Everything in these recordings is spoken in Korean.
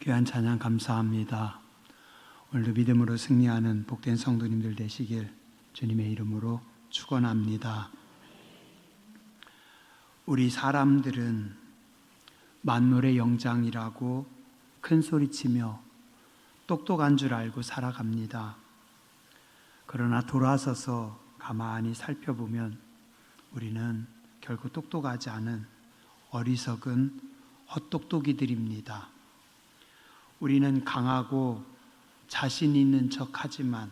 귀한 찬양 감사합니다. 오늘도 믿음으로 승리하는 복된 성도님들 되시길 주님의 이름으로 축원합니다. 우리 사람들은 만물의 영장이라고 큰 소리치며 똑똑한 줄 알고 살아갑니다. 그러나 돌아서서 가만히 살펴보면 우리는 결코 똑똑하지 않은 어리석은 헛똑똑이들입니다. 우리는 강하고 자신 있는 척 하지만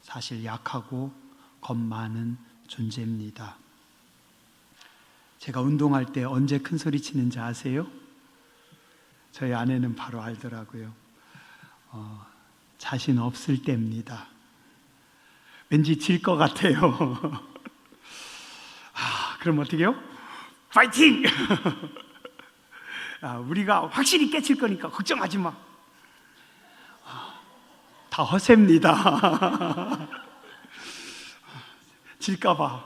사실 약하고 겁 많은 존재입니다. 제가 운동할 때 언제 큰 소리 치는지 아세요? 저희 아내는 바로 알더라고요. 자신 없을 때입니다. 왠지 질 것 같아요. 그럼 어떻게 해요? 파이팅! 우리가 확실히 깨칠 거니까 걱정하지 마. 다 허세입니다. 질까봐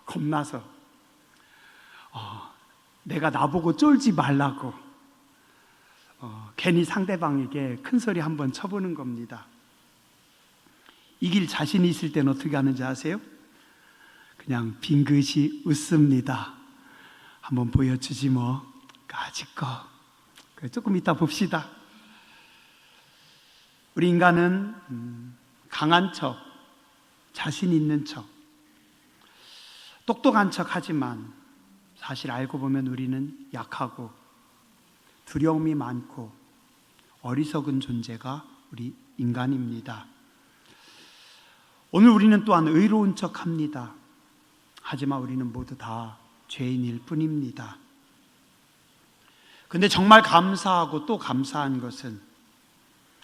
겁나서 내가 나보고 쫄지 말라고 괜히 상대방에게 큰 소리 한번 쳐보는 겁니다. 이길 자신이 있을 때는 어떻게 하는지 아세요? 그냥 빙긋이 웃습니다. 한번 보여주지 뭐 까짓거 조금 이따 봅시다. 우리 인간은 강한 척, 자신 있는 척, 똑똑한 척 하지만 사실 알고 보면 우리는 약하고 두려움이 많고 어리석은 존재가 우리 인간입니다. 오늘 우리는 또한 의로운 척 합니다. 하지만 우리는 모두 다 죄인일 뿐입니다. 근데 정말 감사하고 또 감사한 것은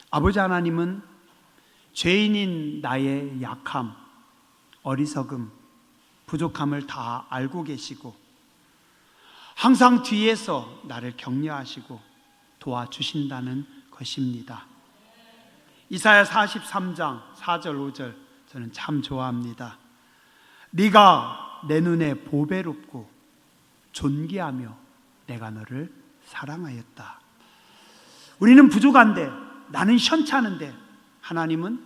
아버지 하나님은 죄인인 나의 약함, 어리석음, 부족함을 다 알고 계시고 항상 뒤에서 나를 격려하시고 도와주신다는 것입니다. 이사야 43장 4절 5절 저는 참 좋아합니다. 네가 내 눈에 보배롭고 존귀하며 내가 너를 사랑하였다. 우리는 부족한데 나는 현찮은데 하나님은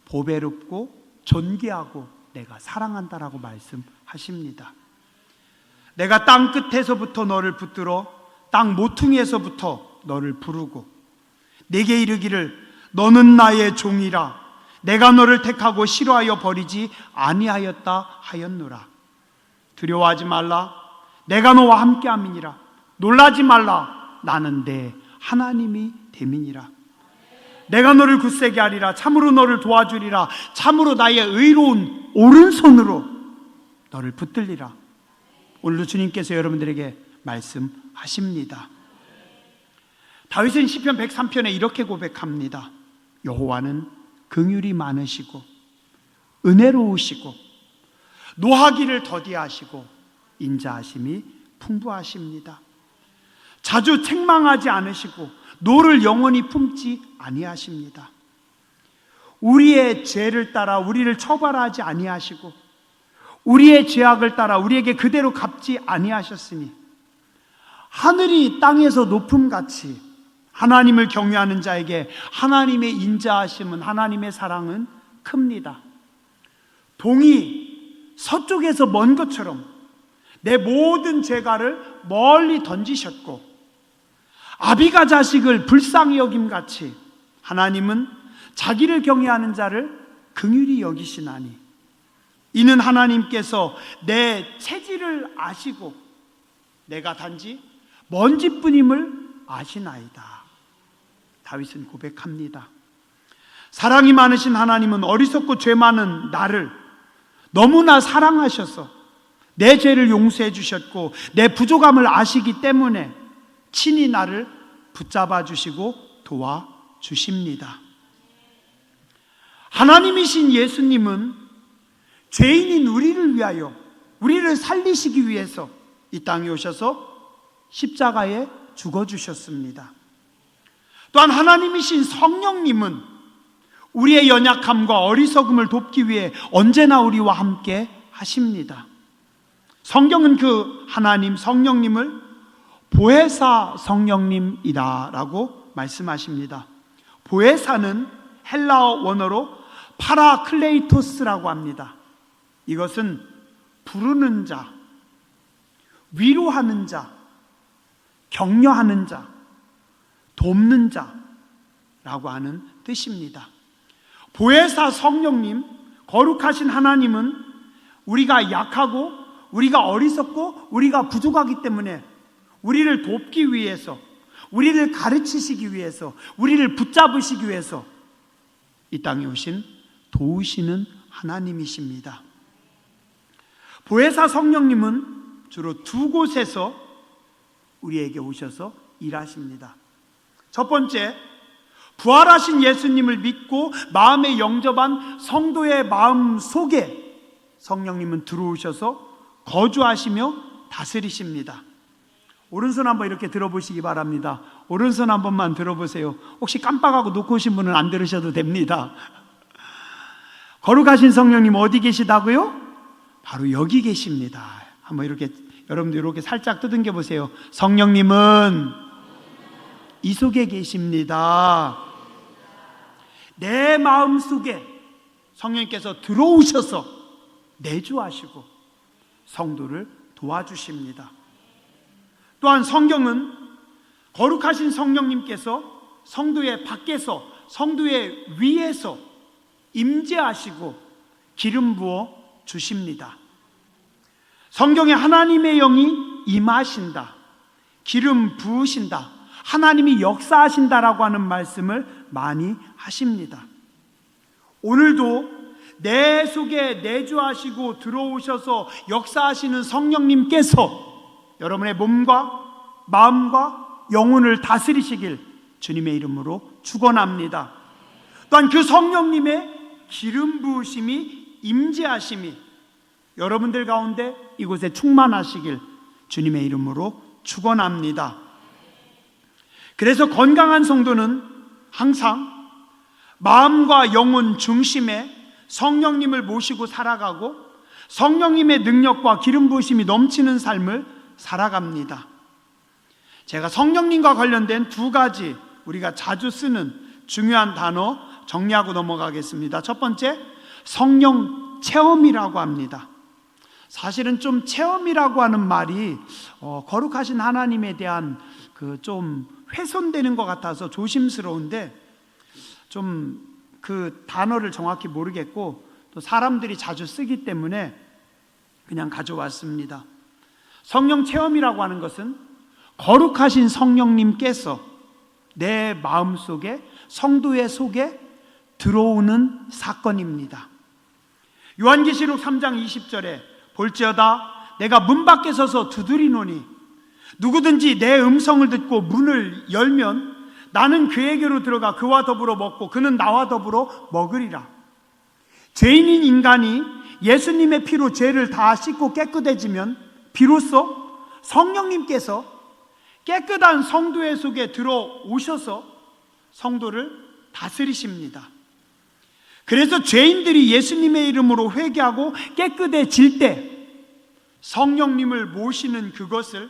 보배롭고 존귀하고 내가 사랑한다라고 말씀하십니다. 내가 땅 끝에서부터 너를 붙들어 땅 모퉁이에서부터 너를 부르고 내게 이르기를 너는 나의 종이라 내가 너를 택하고 싫어하여 버리지 아니하였다 하였노라. 두려워하지 말라 내가 너와 함께함이니라. 놀라지 말라 나는 내 하나님이 됨이니라. 내가 너를 굳세게 하리라. 참으로 너를 도와주리라. 참으로 나의 의로운 오른손으로 너를 붙들리라. 오늘도 주님께서 여러분들에게 말씀하십니다. 다윗은 시편 103편에 이렇게 고백합니다. 여호와는 긍휼이 많으시고 은혜로우시고 노하기를 더디하시고 인자하심이 풍부하십니다. 자주 책망하지 않으시고 노를 영원히 품지 아니하십니다. 우리의 죄를 따라 우리를 처벌하지 아니하시고 우리의 죄악을 따라 우리에게 그대로 갚지 아니하셨으니 하늘이 땅에서 높음같이 하나님을 경외하는 자에게 하나님의 인자하심은 하나님의 사랑은 큽니다. 동이 서쪽에서 먼 것처럼 내 모든 죄가를 멀리 던지셨고 아비가 자식을 불쌍히 여김같이 하나님은 자기를 경외하는 자를 긍휼히 여기시나니 이는 하나님께서 내 체질을 아시고 내가 단지 먼지뿐임을 아시나이다. 다윗은 고백합니다. 사랑이 많으신 하나님은 어리석고 죄 많은 나를 너무나 사랑하셔서 내 죄를 용서해 주셨고 내 부족함을 아시기 때문에 친히 나를 붙잡아 주시고 도와주십니다. 하나님이신 예수님은 죄인인 우리를 위하여 우리를 살리시기 위해서 이 땅에 오셔서 십자가에 죽어주셨습니다. 또한 하나님이신 성령님은 우리의 연약함과 어리석음을 돕기 위해 언제나 우리와 함께 하십니다. 성경은 그 하나님 성령님을 보혜사 성령님이다라고 말씀하십니다. 보혜사는 헬라어 원어로 파라클레이토스라고 합니다. 이것은 부르는 자, 위로하는 자, 격려하는 자, 돕는 자라고 하는 뜻입니다. 보혜사 성령님, 거룩하신 하나님은 우리가 약하고 우리가 어리석고 우리가 부족하기 때문에 우리를 돕기 위해서, 우리를 가르치시기 위해서, 우리를 붙잡으시기 위해서 이 땅에 오신 도우시는 하나님이십니다. 보혜사 성령님은 주로 두 곳에서 우리에게 오셔서 일하십니다. 첫 번째, 부활하신 예수님을 믿고 마음에 영접한 성도의 마음 속에 성령님은 들어오셔서 거주하시며 다스리십니다. 오른손 한번 이렇게 들어보시기 바랍니다. 오른손 한 번만 들어보세요. 혹시 깜빡하고 놓고 오신 분은 안 들으셔도 됩니다. 거룩하신 성령님 어디 계시다고요? 바로 여기 계십니다. 한번 이렇게 여러분들 이렇게 살짝 뜨듬겨 보세요. 성령님은 이 속에 계십니다. 내 마음 속에 성령님께서 들어오셔서 내주하시고 성도를 도와주십니다. 또한 성경은 거룩하신 성령님께서 성도의 밖에서, 성도의 위에서 임재하시고 기름 부어 주십니다. 성경에 하나님의 영이 임하신다, 기름 부으신다, 하나님이 역사하신다라고 하는 말씀을 많이 하십니다. 오늘도 내 속에 내주하시고 들어오셔서 역사하시는 성령님께서 여러분의 몸과 마음과 영혼을 다스리시길 주님의 이름으로 축원합니다. 또한 그 성령님의 기름 부으심이, 임재하심이 여러분들 가운데 이곳에 충만하시길 주님의 이름으로 축원합니다. 그래서 건강한 성도는 항상 마음과 영혼 중심에 성령님을 모시고 살아가고 성령님의 능력과 기름 부으심이 넘치는 삶을 살아갑니다. 제가 성령님과 관련된 두 가지 우리가 자주 쓰는 중요한 단어 정리하고 넘어가겠습니다. 첫 번째, 성령 체험이라고 합니다. 사실은 좀 체험이라고 하는 말이 거룩하신 하나님에 대한 좀 훼손되는 것 같아서 조심스러운데, 좀 그 단어를 정확히 모르겠고 또 사람들이 자주 쓰기 때문에 그냥 가져왔습니다. 성령 체험이라고 하는 것은 거룩하신 성령님께서 내 마음속에, 성도의 속에 들어오는 사건입니다. 요한계시록 3장 20절에 볼지어다 내가 문 밖에 서서 두드리노니 누구든지 내 음성을 듣고 문을 열면 나는 그에게로 들어가 그와 더불어 먹고 그는 나와 더불어 먹으리라. 죄인인 인간이 예수님의 피로 죄를 다 씻고 깨끗해지면 비로소 성령님께서 깨끗한 성도의 속에 들어오셔서 성도를 다스리십니다. 그래서 죄인들이 예수님의 이름으로 회개하고 깨끗해질 때 성령님을 모시는 그것을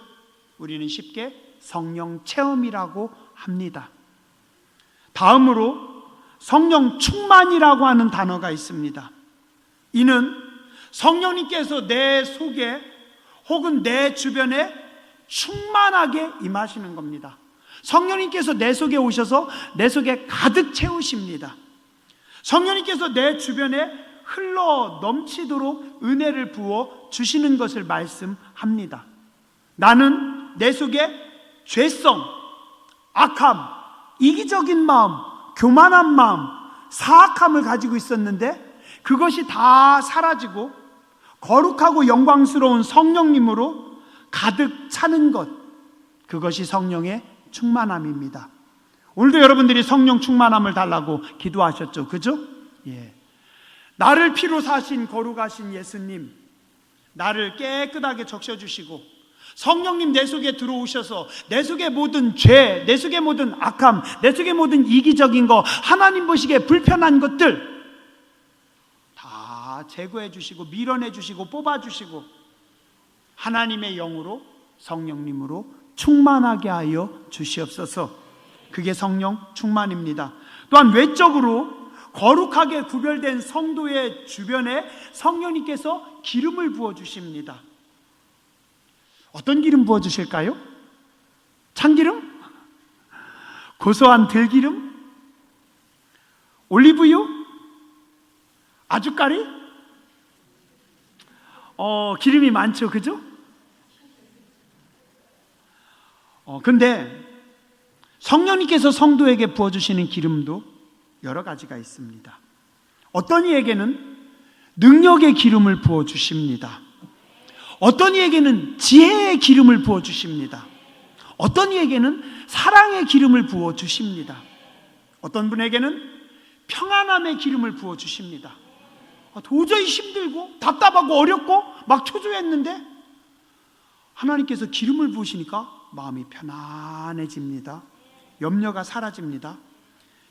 우리는 쉽게 성령 체험이라고 합니다. 다음으로 성령 충만이라고 하는 단어가 있습니다. 이는 성령님께서 내 속에 혹은 내 주변에 충만하게 임하시는 겁니다. 성령님께서 내 속에 오셔서 내 속에 가득 채우십니다. 성령님께서 내 주변에 흘러 넘치도록 은혜를 부어 주시는 것을 말씀합니다. 나는 내 속에 죄성, 악함, 이기적인 마음, 교만한 마음, 사악함을 가지고 있었는데 그것이 다 사라지고 거룩하고 영광스러운 성령님으로 가득 차는 것, 그것이 성령의 충만함입니다. 오늘도 여러분들이 성령 충만함을 달라고 기도하셨죠, 그죠? 예. 나를 피로 사신 거룩하신 예수님, 나를 깨끗하게 적셔주시고 성령님 내 속에 들어오셔서 내 속의 모든 죄, 내 속의 모든 악함, 내 속의 모든 이기적인 거, 하나님 보시기에 불편한 것들 다 제거해 주시고 밀어내 주시고 뽑아 주시고 하나님의 영으로, 성령님으로 충만하게 하여 주시옵소서. 그게 성령 충만입니다. 또한 외적으로 거룩하게 구별된 성도의 주변에 성령님께서 기름을 부어주십니다. 어떤 기름 부어주실까요? 참기름? 고소한 들기름? 올리브유? 아주까리? 기름이 많죠, 그죠? 근데 성령님께서 성도에게 부어주시는 기름도 여러 가지가 있습니다. 어떤 이에게는 능력의 기름을 부어주십니다. 어떤 이에게는 지혜의 기름을 부어주십니다. 어떤 이에게는 사랑의 기름을 부어주십니다. 어떤 분에게는 평안함의 기름을 부어주십니다. 도저히 힘들고 답답하고 어렵고 막 초조했는데 하나님께서 기름을 부으시니까 마음이 편안해집니다. 염려가 사라집니다.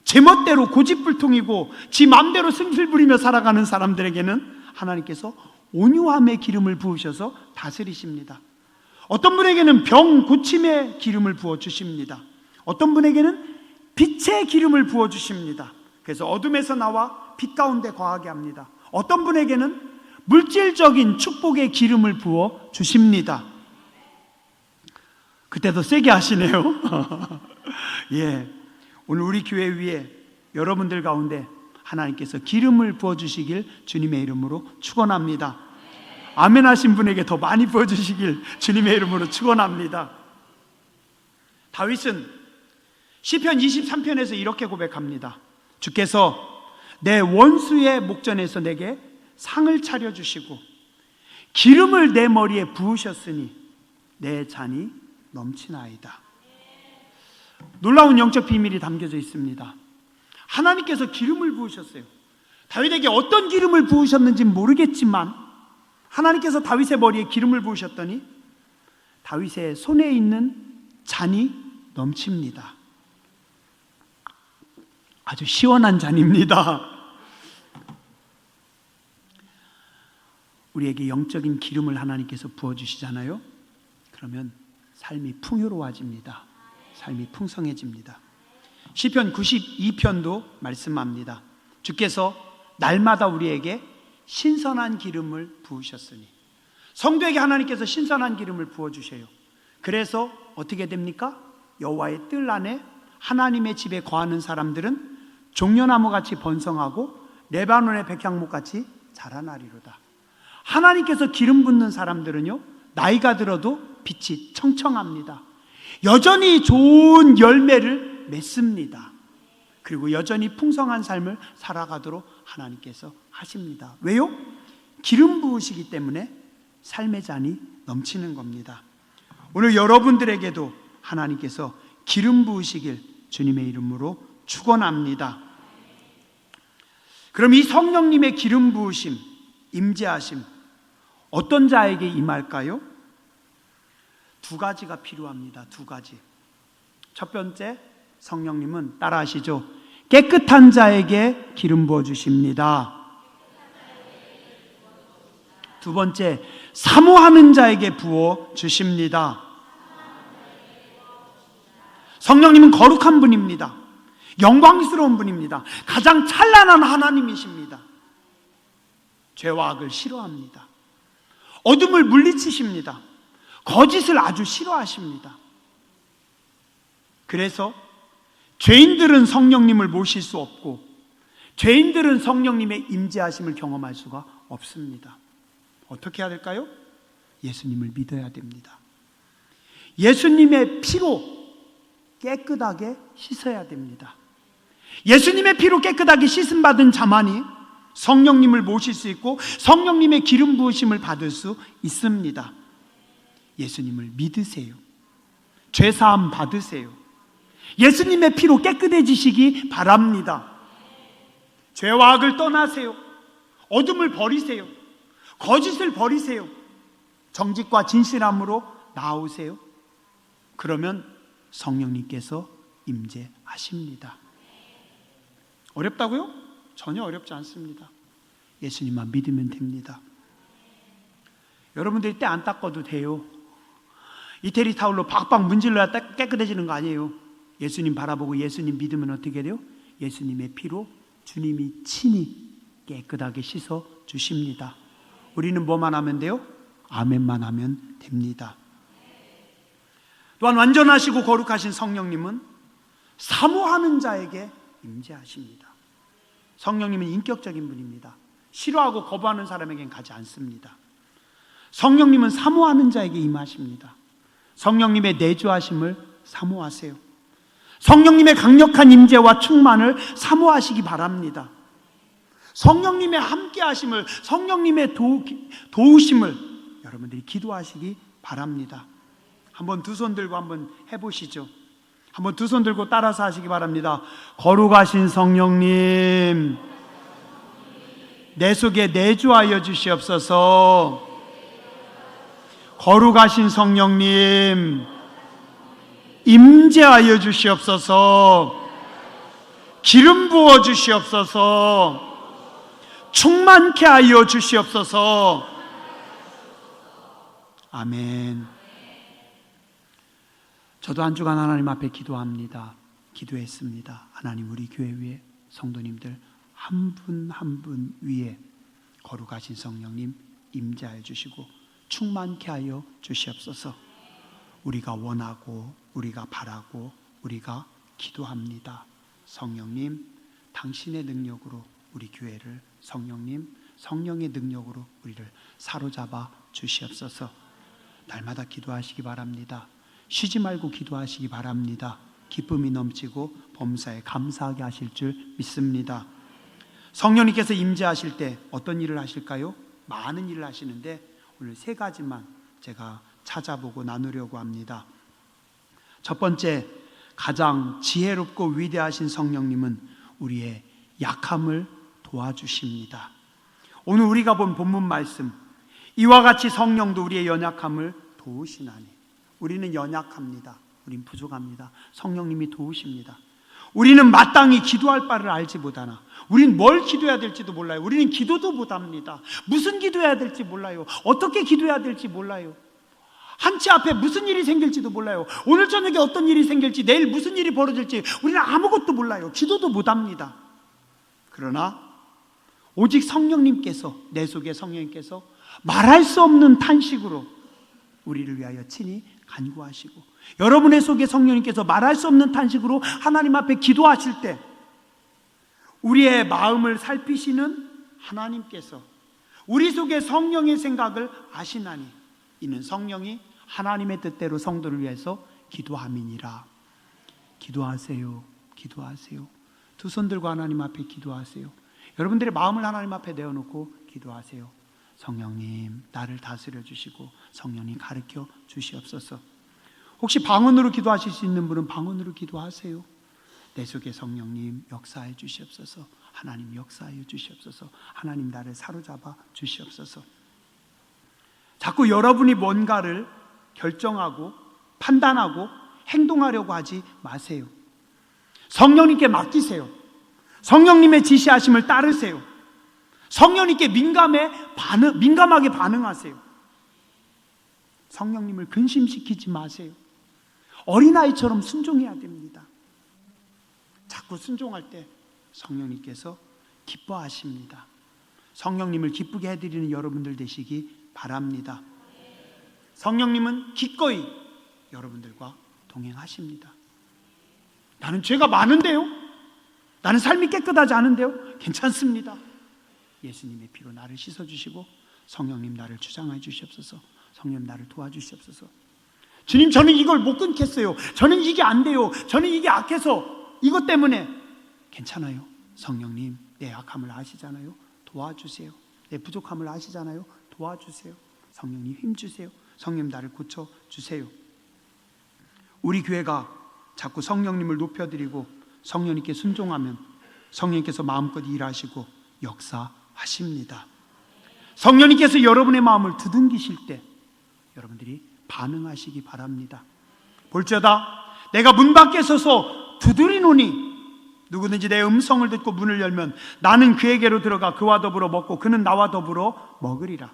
제멋대로 고집불통이고 지 맘대로 승질 부리며 살아가는 사람들에게는 하나님께서 온유함의 기름을 부으셔서 다스리십니다. 어떤 분에게는 병 고침의 기름을 부어주십니다. 어떤 분에게는 빛의 기름을 부어주십니다. 그래서 어둠에서 나와 빛 가운데 거하게 합니다. 어떤 분에게는 물질적인 축복의 기름을 부어주십니다. 그때도 세게 하시네요. 예, 오늘 우리 교회 위에 여러분들 가운데 하나님께서 기름을 부어주시길 주님의 이름으로 축원합니다. 아멘 하신 분에게 더 많이 부어주시길 주님의 이름으로 축원합니다. 다윗은 시편 23편에서 이렇게 고백합니다. 주께서 내 원수의 목전에서 내게 상을 차려주시고 기름을 내 머리에 부으셨으니 내 잔이 넘치나이다. 놀라운 영적 비밀이 담겨져 있습니다. 하나님께서 기름을 부으셨어요. 다윗에게 어떤 기름을 부으셨는지 모르겠지만 하나님께서 다윗의 머리에 기름을 부으셨더니 다윗의 손에 있는 잔이 넘칩니다. 아주 시원한 잔입니다. 우리에게 영적인 기름을 하나님께서 부어주시잖아요. 그러면 삶이 풍요로워집니다. 삶이 풍성해집니다. 시편 92편도 말씀합니다. 주께서 날마다 우리에게 신선한 기름을 부으셨으니, 성도에게 하나님께서 신선한 기름을 부어주셔요. 그래서 어떻게 됩니까? 여호와의 뜰 안에 하나님의 집에 거하는 사람들은 종려나무같이 번성하고 레바논의 백향목같이 자라나리로다. 하나님께서 기름 붓는 사람들은요, 나이가 들어도 빛이 청청합니다. 여전히 좋은 열매를 맺습니다. 그리고 여전히 풍성한 삶을 살아가도록 하나님께서 하십니다. 왜요? 기름 부으시기 때문에 삶의 잔이 넘치는 겁니다. 오늘 여러분들에게도 하나님께서 기름 부으시길 주님의 이름으로 축원합니다. 그럼 이 성령님의 기름 부으심, 임재하심, 어떤 자에게 임할까요? 두 가지가 필요합니다. 두 가지. 첫 번째, 성령님은 따라하시죠. 깨끗한 자에게 기름 부어주십니다. 두 번째, 사모하는 자에게 부어주십니다. 성령님은 거룩한 분입니다. 영광스러운 분입니다. 가장 찬란한 하나님이십니다. 죄와 악을 싫어합니다. 어둠을 물리치십니다. 거짓을 아주 싫어하십니다. 그래서 죄인들은 성령님을 모실 수 없고 죄인들은 성령님의 임재하심을 경험할 수가 없습니다. 어떻게 해야 될까요? 예수님을 믿어야 됩니다. 예수님의 피로 깨끗하게 씻어야 됩니다. 예수님의 피로 깨끗하게 씻음 받은 자만이 성령님을 모실 수 있고 성령님의 기름 부으심을 받을 수 있습니다. 예수님을 믿으세요. 죄사함 받으세요. 예수님의 피로 깨끗해지시기 바랍니다. 죄와 악을 떠나세요. 어둠을 버리세요. 거짓을 버리세요. 정직과 진실함으로 나오세요. 그러면 성령님께서 임재하십니다. 어렵다고요? 전혀 어렵지 않습니다. 예수님만 믿으면 됩니다. 여러분들이 때 안 닦아도 돼요. 이태리 타올로 박박 문질러야 깨끗해지는 거 아니에요. 예수님 바라보고 예수님 믿으면 어떻게 돼요? 예수님의 피로 주님이 친히 깨끗하게 씻어 주십니다. 우리는 뭐만 하면 돼요? 아멘만 하면 됩니다. 또한 완전하시고 거룩하신 성령님은 사모하는 자에게 임재하십니다. 성령님은 인격적인 분입니다. 싫어하고 거부하는 사람에겐 가지 않습니다. 성령님은 사모하는 자에게 임하십니다. 성령님의 내주하심을 사모하세요. 성령님의 강력한 임재와 충만을 사모하시기 바랍니다. 성령님의 함께하심을, 성령님의 도우심을 여러분들이 기도하시기 바랍니다. 한번 두 손 들고 한번 해보시죠. 한번 두 손 들고 따라서 하시기 바랍니다. 거룩하신 성령님, 내 속에 내주하여 주시옵소서. 거룩하신 성령님, 임재하여 주시옵소서. 기름 부어 주시옵소서. 충만케 하여 주시옵소서. 아멘. 저도 한 주간 하나님 앞에 기도합니다. 기도했습니다. 하나님, 우리 교회 위에 성도님들 한 분 한 분 위에 거룩하신 성령님 임재하여 주시고 충만케 하여 주시옵소서. 우리가 원하고 우리가 바라고 우리가 기도합니다. 성령님, 당신의 능력으로 우리 교회를, 성령님, 성령의 능력으로 우리를 사로잡아 주시옵소서. 날마다 기도하시기 바랍니다. 쉬지 말고 기도하시기 바랍니다. 기쁨이 넘치고 범사에 감사하게 하실 줄 믿습니다. 성령님께서 임재하실 때 어떤 일을 하실까요? 많은 일을 하시는데 오늘 세 가지만 제가 찾아보고 나누려고 합니다. 첫 번째, 가장 지혜롭고 위대하신 성령님은 우리의 약함을 도와주십니다. 오늘 우리가 본 본문 말씀, 이와 같이 성령도 우리의 연약함을 도우시나니. 우리는 연약합니다. 우린 부족합니다. 성령님이 도우십니다. 우리는 마땅히 기도할 바를 알지 못하나, 우린 뭘 기도해야 될지도 몰라요. 우리는 기도도 못합니다. 무슨 기도해야 될지 몰라요. 어떻게 기도해야 될지 몰라요. 한치 앞에 무슨 일이 생길지도 몰라요. 오늘 저녁에 어떤 일이 생길지, 내일 무슨 일이 벌어질지 우리는 아무것도 몰라요. 기도도 못합니다. 그러나 오직 성령님께서, 내 속에 성령님께서 말할 수 없는 탄식으로 우리를 위하여 친히 간구하시고, 여러분의 속에 성령님께서 말할 수 없는 탄식으로 하나님 앞에 기도하실 때 우리의 마음을 살피시는 하나님께서 우리 속에 성령의 생각을 아시나니, 이는 성령이 하나님의 뜻대로 성도를 위해서 기도함이니라. 기도하세요. 기도하세요. 두 손 들고 하나님 앞에 기도하세요. 여러분들의 마음을 하나님 앞에 내어놓고 기도하세요. 성령님, 나를 다스려 주시고 성령님 가르쳐 주시옵소서. 혹시 방언으로 기도하실 수 있는 분은 방언으로 기도하세요. 내 속에 성령님 역사해 주시옵소서. 하나님 역사해 주시옵소서. 하나님 나를 사로잡아 주시옵소서. 자꾸 여러분이 뭔가를 결정하고 판단하고 행동하려고 하지 마세요. 성령님께 맡기세요. 성령님의 지시하심을 따르세요. 성령님께 민감하게 반응하세요. 성령님을 근심시키지 마세요. 어린아이처럼 순종해야 됩니다. 자꾸 순종할 때 성령님께서 기뻐하십니다. 성령님을 기쁘게 해드리는 여러분들 되시기 바랍니다. 성령님은 기꺼이 여러분들과 동행하십니다. 나는 죄가 많은데요? 나는 삶이 깨끗하지 않은데요? 괜찮습니다. 예수님의 피로 나를 씻어주시고 성령님 나를 주장해 주시옵소서. 성령님 나를 도와주시옵소서. 주님, 저는 이걸 못 끊겠어요. 저는 이게 안 돼요. 저는 이게 악해서 이것 때문에. 괜찮아요. 성령님 내 약함을 아시잖아요. 도와주세요. 내 부족함을 아시잖아요. 도와주세요. 성령님 힘주세요. 성령님 나를 고쳐주세요. 우리 교회가 자꾸 성령님을 높여드리고 성령님께 순종하면 성령님께서 마음껏 일하시고 역사하십니다. 성령님께서 여러분의 마음을 두둥기실 때 여러분들이 반응하시기 바랍니다. 볼지어다 내가 문 밖에 서서 두드리노니 누구든지 내 음성을 듣고 문을 열면 나는 그에게로 들어가 그와 더불어 먹고 그는 나와 더불어 먹으리라.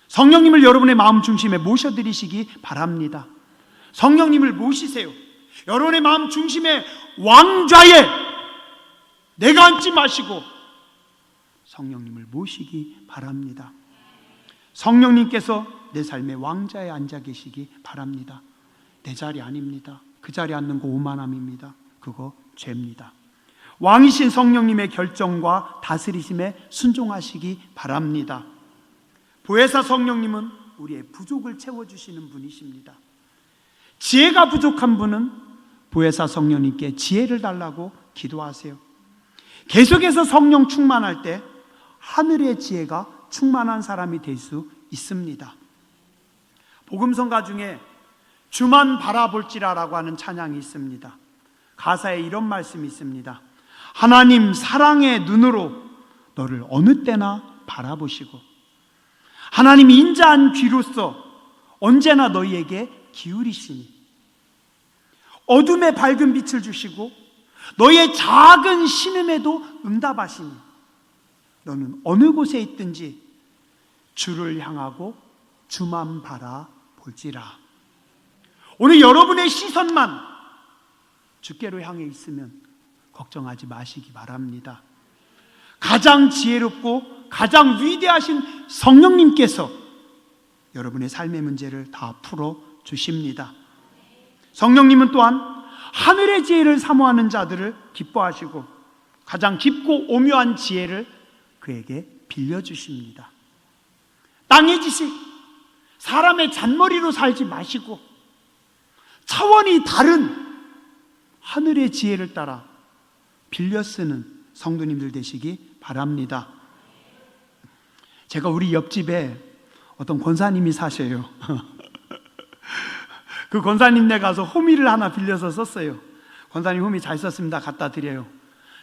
성령님을 여러분의 마음 중심에 모셔드리시기 바랍니다. 성령님을 모시세요. 여러분의 마음 중심에 왕좌에 내가 앉지 마시고 성령님을 모시기 바랍니다. 성령님께서 내 삶의 왕좌에 앉아 계시기 바랍니다. 내 자리 아닙니다. 그 자리에 앉는 거 오만함입니다. 그거 죄입니다. 왕이신 성령님의 결정과 다스리심에 순종하시기 바랍니다. 보혜사 성령님은 우리의 부족을 채워주시는 분이십니다. 지혜가 부족한 분은 보혜사 성령님께 지혜를 달라고 기도하세요. 계속해서 성령 충만할 때 하늘의 지혜가 충만한 사람이 될 수 있습니다. 복음성가 중에 주만 바라볼지라라고 하는 찬양이 있습니다. 가사에 이런 말씀이 있습니다. 하나님 사랑의 눈으로 너를 어느 때나 바라보시고 하나님 인자한 귀로서 언제나 너희에게 기울이시니 어둠에 밝은 빛을 주시고 너희의 작은 신음에도 응답하시니 너는 어느 곳에 있든지 주를 향하고 주만 바라볼지라. 오늘 여러분의 시선만 주께로 향해 있으면 걱정하지 마시기 바랍니다. 가장 지혜롭고 가장 위대하신 성령님께서 여러분의 삶의 문제를 다 풀어주십니다. 성령님은 또한 하늘의 지혜를 사모하는 자들을 기뻐하시고 가장 깊고 오묘한 지혜를 그에게 빌려주십니다. 땅의 지식, 사람의 잔머리로 살지 마시고 차원이 다른 하늘의 지혜를 따라 빌려 쓰는 성도님들 되시기 바랍니다. 제가 우리 옆집에 어떤 권사님이 사셔요. 그 권사님네 가서 호미를 하나 빌려서 썼어요. 권사님 호미 잘 썼습니다. 갖다 드려요.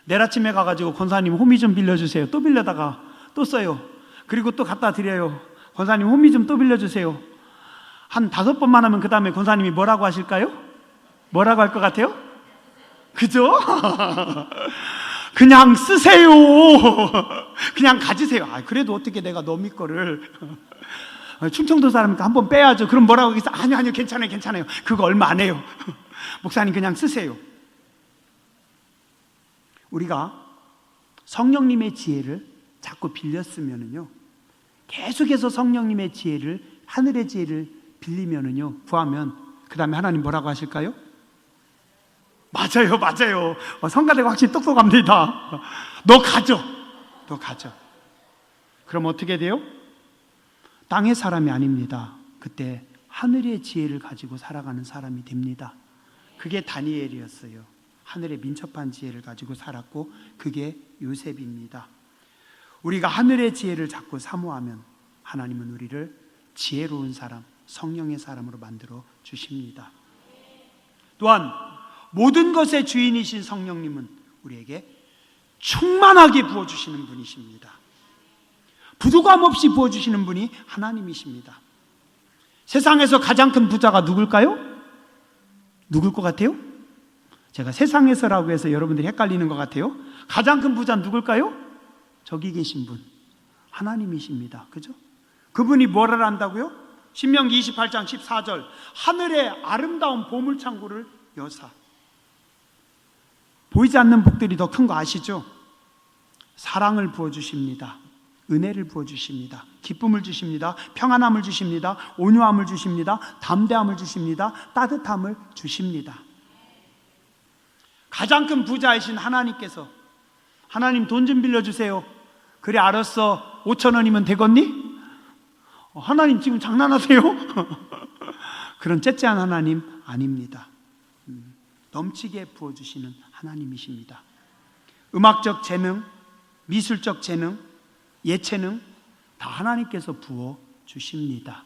내일 아침에 가가지고 권사님 호미 좀 빌려주세요. 또 빌려다가 또 써요. 그리고 또 갖다 드려요. 권사님 호미 좀 또 빌려주세요. 한 5번만 하면 그 다음에 권사님이 뭐라고 하실까요? 뭐라고 할 것 같아요? 그죠? 그냥 쓰세요. 그냥 가지세요. 그래도 어떻게 내가 너미 거를 충청도 사람이니까 한번 빼야죠. 그럼 뭐라고 하겠어? 아니요 괜찮아요. 그거 얼마 안 해요. 목사님 그냥 쓰세요. 우리가 성령님의 지혜를 자꾸 빌려 쓰면은요, 계속해서 성령님의 지혜를, 하늘의 지혜를 빌리면은요, 구하면 그 다음에 하나님 뭐라고 하실까요? 맞아요. 성가대가 확실히 똑똑합니다. 너 가져. 그럼 어떻게 돼요? 땅의 사람이 아닙니다. 그때 하늘의 지혜를 가지고 살아가는 사람이 됩니다. 그게 다니엘이었어요. 하늘의 민첩한 지혜를 가지고 살았고 그게 요셉입니다. 우리가 하늘의 지혜를 자꾸 사모하면 하나님은 우리를 지혜로운 사람, 성령의 사람으로 만들어 주십니다. 또한 모든 것의 주인이신 성령님은 우리에게 충만하게 부어주시는 분이십니다. 부족함 없이 부어주시는 분이 하나님이십니다. 세상에서 가장 큰 부자가 누굴까요? 누굴 것 같아요? 제가 세상에서라고 해서 여러분들이 헷갈리는 것 같아요. 가장 큰 부자는 누굴까요? 저기 계신 분, 하나님이십니다. 그죠? 그분이 뭐를 한다고요? 신명기 28장 14절 하늘의 아름다운 보물창고를 여사. 보이지 않는 복들이 더 큰 거 아시죠? 사랑을 부어주십니다. 은혜를 부어주십니다. 기쁨을 주십니다. 평안함을 주십니다. 온유함을 주십니다. 담대함을 주십니다. 따뜻함을 주십니다. 가장 큰 부자이신 하나님께서 하나님 돈 좀 빌려주세요. 그래 알았어. 5,000원이면 되겠니? 하나님 지금 장난하세요? 그런 째째한 하나님 아닙니다. 넘치게 부어주시는 하나님이십니다. 음악적 재능, 미술적 재능, 예체능 다 하나님께서 부어주십니다.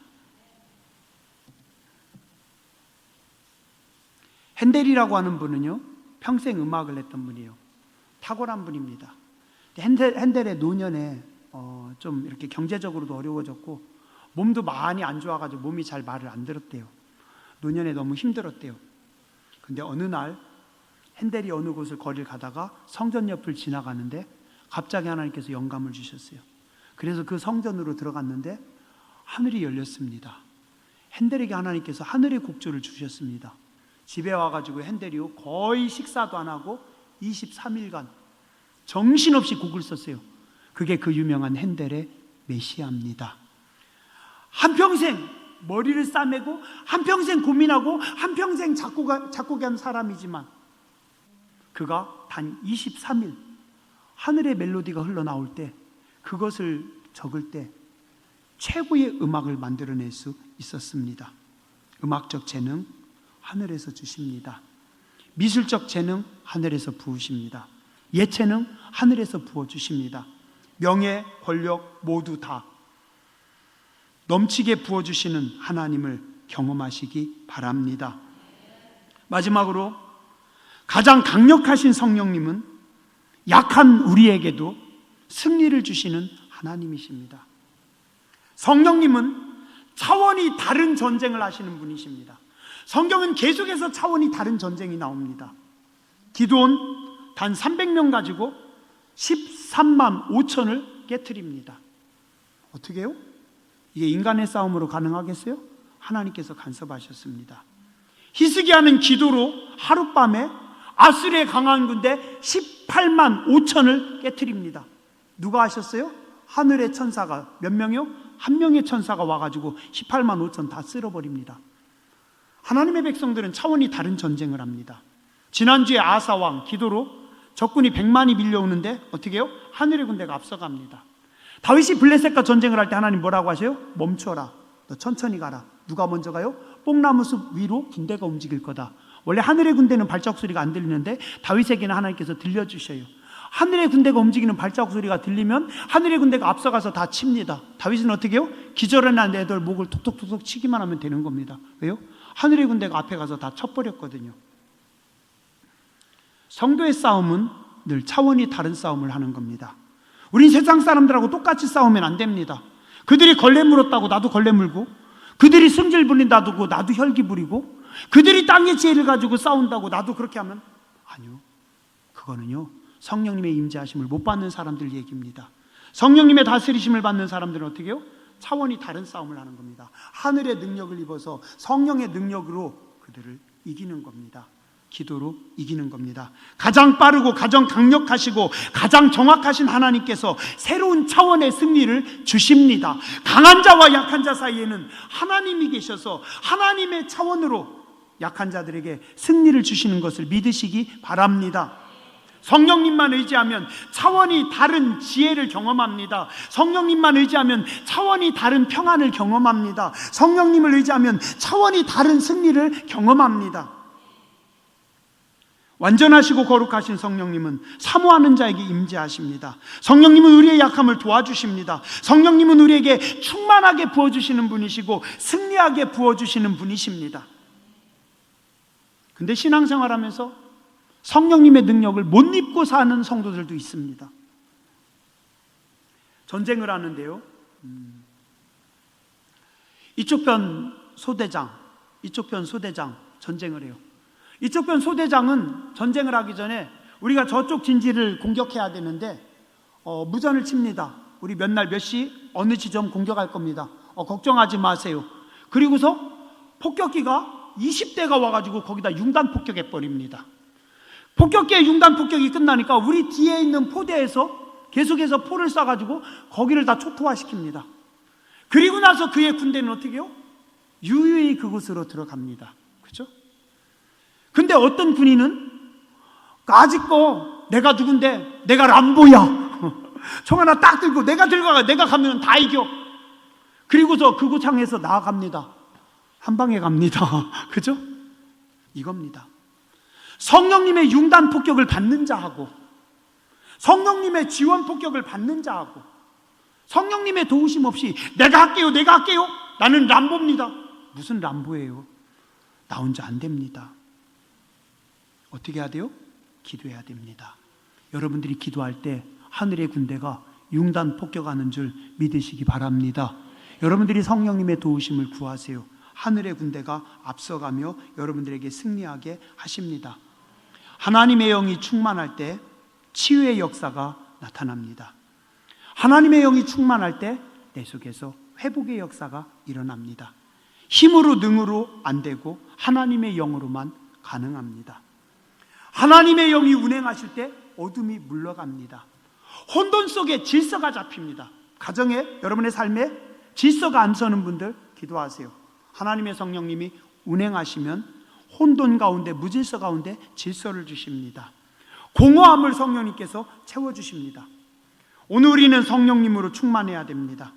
핸델이라고 하는 분은요, 평생 음악을 했던 분이에요. 탁월한 분입니다. 핸델의 노년에 좀 이렇게 경제적으로도 어려워졌고 몸도 많이 안 좋아가지고 몸이 잘 말을 안 들었대요. 노년에 너무 힘들었대요. 근데 어느 날 핸델이 어느 곳을 거리를 가다가 성전 옆을 지나가는데 갑자기 하나님께서 영감을 주셨어요. 그래서 그 성전으로 들어갔는데 하늘이 열렸습니다. 핸델에게 하나님께서 하늘의 곡조를 주셨습니다. 집에 와가지고 핸델이요 거의 식사도 안 하고 23일간 정신없이 곡을 썼어요. 그게 그 유명한 핸델의 메시아입니다. 한평생 머리를 싸매고 한평생 고민하고 한평생 작곡한 사람이지만 그가 단 23일 하늘의 멜로디가 흘러나올 때 그것을 적을 때 최고의 음악을 만들어낼 수 있었습니다. 음악적 재능 하늘에서 주십니다. 미술적 재능 하늘에서 부으십니다. 예체능 하늘에서 부어주십니다. 명예, 권력 모두 다 넘치게 부어주시는 하나님을 경험하시기 바랍니다. 마지막으로 가장 강력하신 성령님은 약한 우리에게도 승리를 주시는 하나님이십니다. 성령님은 차원이 다른 전쟁을 하시는 분이십니다. 성경은 계속해서 차원이 다른 전쟁이 나옵니다. 기드온 단 300명 가지고 13만 5천을 깨트립니다. 어떻게 해요? 이게 인간의 싸움으로 가능하겠어요? 하나님께서 간섭하셨습니다. 히스기야는 기도로 하룻밤에 아수르의 강한 군대 18만 5천을 깨트립니다. 누가 하셨어요? 하늘의 천사가 몇 명이요? 한 명의 천사가 와가지고 18만 5천 다 쓸어버립니다. 하나님의 백성들은 차원이 다른 전쟁을 합니다. 지난주에 아사왕 기도로 적군이 100만이 밀려오는데 어떻게 해요? 하늘의 군대가 앞서갑니다. 다윗이 블레셋과 전쟁을 할 때 하나님 뭐라고 하세요? 멈춰라, 너 천천히 가라. 누가 먼저 가요? 뽕나무 숲 위로 군대가 움직일 거다. 원래 하늘의 군대는 발자국 소리가 안 들리는데 다윗에게는 하나님께서 들려주셔요. 하늘의 군대가 움직이는 발자국 소리가 들리면 하늘의 군대가 앞서가서 다 칩니다. 다윗은 어떻게 해요? 기절해난 애들 목을 톡톡톡톡 치기만 하면 되는 겁니다. 왜요? 하늘의 군대가 앞에 가서 다 쳐버렸거든요. 성도의 싸움은 늘 차원이 다른 싸움을 하는 겁니다. 우린 세상 사람들하고 똑같이 싸우면 안 됩니다. 그들이 걸레 물었다고 나도 걸레 물고, 그들이 승질 부린다고 나도 혈기 부리고, 그들이 땅의 지혜를 가지고 싸운다고 나도 그렇게 하면 아니요. 그거는요 성령님의 임재하심을 못 받는 사람들 얘기입니다. 성령님의 다스리심을 받는 사람들은 어떻게 해요? 차원이 다른 싸움을 하는 겁니다. 하늘의 능력을 입어서 성령의 능력으로 그들을 이기는 겁니다. 기도로 이기는 겁니다. 가장 빠르고 가장 강력하시고 가장 정확하신 하나님께서 새로운 차원의 승리를 주십니다. 강한 자와 약한 자 사이에는 하나님이 계셔서 하나님의 차원으로 약한 자들에게 승리를 주시는 것을 믿으시기 바랍니다. 성령님만 의지하면 차원이 다른 지혜를 경험합니다. 성령님만 의지하면 차원이 다른 평안을 경험합니다. 성령님을 의지하면 차원이 다른 승리를 경험합니다. 완전하시고 거룩하신 성령님은 사모하는 자에게 임재하십니다. 성령님은 우리의 약함을 도와주십니다. 성령님은 우리에게 충만하게 부어주시는 분이시고 승리하게 부어주시는 분이십니다. 근데 신앙생활하면서 성령님의 능력을 못 입고 사는 성도들도 있습니다. 전쟁을 하는데요, 이쪽 편 소대장, 이쪽 편 소대장 전쟁을 해요. 이쪽 편 소대장은 전쟁을 하기 전에 우리가 저쪽 진지를 공격해야 되는데 무전을 칩니다. 우리 몇 날 몇 시 어느 지점 공격할 겁니다. 걱정하지 마세요. 그리고서 폭격기가 20대가 와가지고 거기다 융단 폭격해버립니다. 폭격기의 융단 폭격이 끝나니까 우리 뒤에 있는 포대에서 계속해서 포를 쏴가지고 거기를 다 초토화시킵니다. 그리고 나서 그의 군대는 어떻게 해요? 유유히 그곳으로 들어갑니다. 그렇죠? 근데 어떤 군인은 아직도 내가 누군데, 내가 람보야, 총 하나 딱 들고 내가 들어가, 내가 가면 다 이겨. 그리고서 그곳 향해서 나아갑니다. 한 방에 갑니다. 그죠? 이겁니다. 성령님의 융단 폭격을 받는 자하고 성령님의 지원 폭격을 받는 자하고 성령님의 도우심 없이 내가 할게요, 내가 할게요, 나는 람보입니다. 무슨 람보예요? 나 혼자 안 됩니다. 어떻게 해야 돼요? 기도해야 됩니다. 여러분들이 기도할 때 하늘의 군대가 융단 폭격하는 줄 믿으시기 바랍니다. 여러분들이 성령님의 도우심을 구하세요. 하늘의 군대가 앞서가며 여러분들에게 승리하게 하십니다. 하나님의 영이 충만할 때 치유의 역사가 나타납니다. 하나님의 영이 충만할 때 내 속에서 회복의 역사가 일어납니다. 힘으로 능으로 안 되고 하나님의 영으로만 가능합니다. 하나님의 영이 운행하실 때 어둠이 물러갑니다. 혼돈 속에 질서가 잡힙니다. 가정에, 여러분의 삶에 질서가 안 서는 분들 기도하세요. 하나님의 성령님이 운행하시면 혼돈 가운데, 무질서 가운데 질서를 주십니다. 공허함을 성령님께서 채워주십니다. 오늘 우리는 성령님으로 충만해야 됩니다.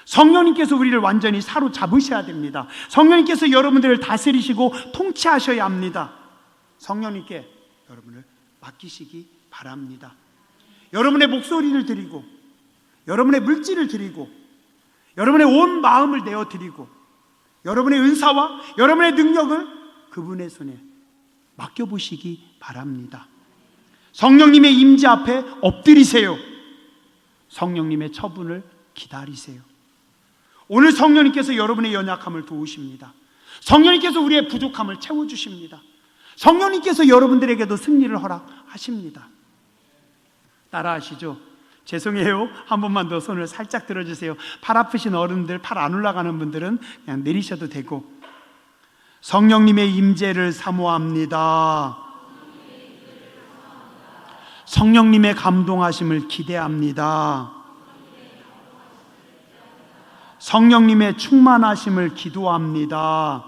성령님께서 우리를 완전히 사로잡으셔야 됩니다. 성령님께서 여러분들을 다스리시고 통치하셔야 합니다. 성령님께 여러분을 맡기시기 바랍니다. 여러분의 목소리를 드리고, 여러분의 물질을 드리고, 여러분의 온 마음을 내어드리고, 여러분의 은사와 여러분의 능력을 그분의 손에 맡겨보시기 바랍니다. 성령님의 임재 앞에 엎드리세요. 성령님의 처분을 기다리세요. 오늘 성령님께서 여러분의 연약함을 도우십니다. 성령님께서 우리의 부족함을 채워주십니다. 성령님께서 여러분들에게도 승리를 허락하십니다. 따라하시죠. 죄송해요. 한 번만 더 손을 살짝 들어주세요. 팔 아프신 어른들, 팔 안 올라가는 분들은 그냥 내리셔도 되고. 성령님의 임재를 사모합니다. 성령님의 감동하심을 기대합니다. 성령님의 충만하심을 기도합니다.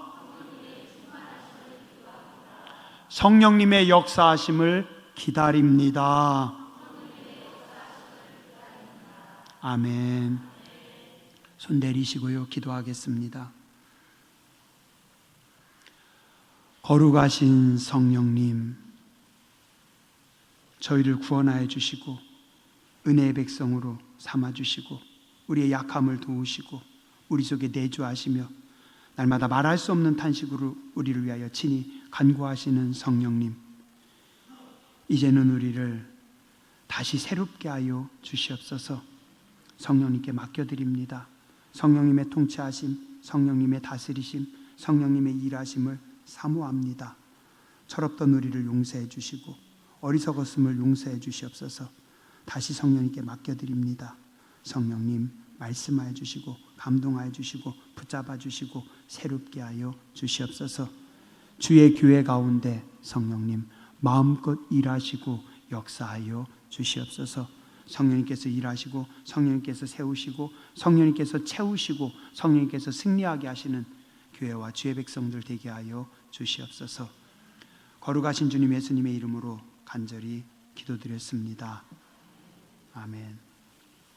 성령님의 역사하심을 기다립니다. 아멘. 손 내리시고요. 기도하겠습니다. 거룩하신 성령님, 저희를 구원하여 주시고 은혜의 백성으로 삼아 주시고 우리의 약함을 도우시고 우리 속에 내주하시며 날마다 말할 수 없는 탄식으로 우리를 위하여 친히 간구하시는 성령님, 이제는 우리를 다시 새롭게 하여 주시옵소서. 성령님께 맡겨드립니다. 성령님의 통치하심, 성령님의 다스리심, 성령님의 일하심을 사모합니다. 철없던 우리를 용서해 주시고 어리석었음을 용서해 주시옵소서. 다시 성령님께 맡겨드립니다. 성령님 말씀하여 주시고 감동하여 주시고 붙잡아 주시고 새롭게 하여 주시옵소서. 주의 교회 가운데 성령님 마음껏 일하시고 역사하여 주시옵소서. 성령님께서 일하시고 성령님께서 세우시고 성령님께서 채우시고 성령님께서 승리하게 하시는 교회와 주의 백성들 되게 하여 주시옵소서. 거룩하신 주님 예수님의 이름으로 간절히 기도드렸습니다. 아멘.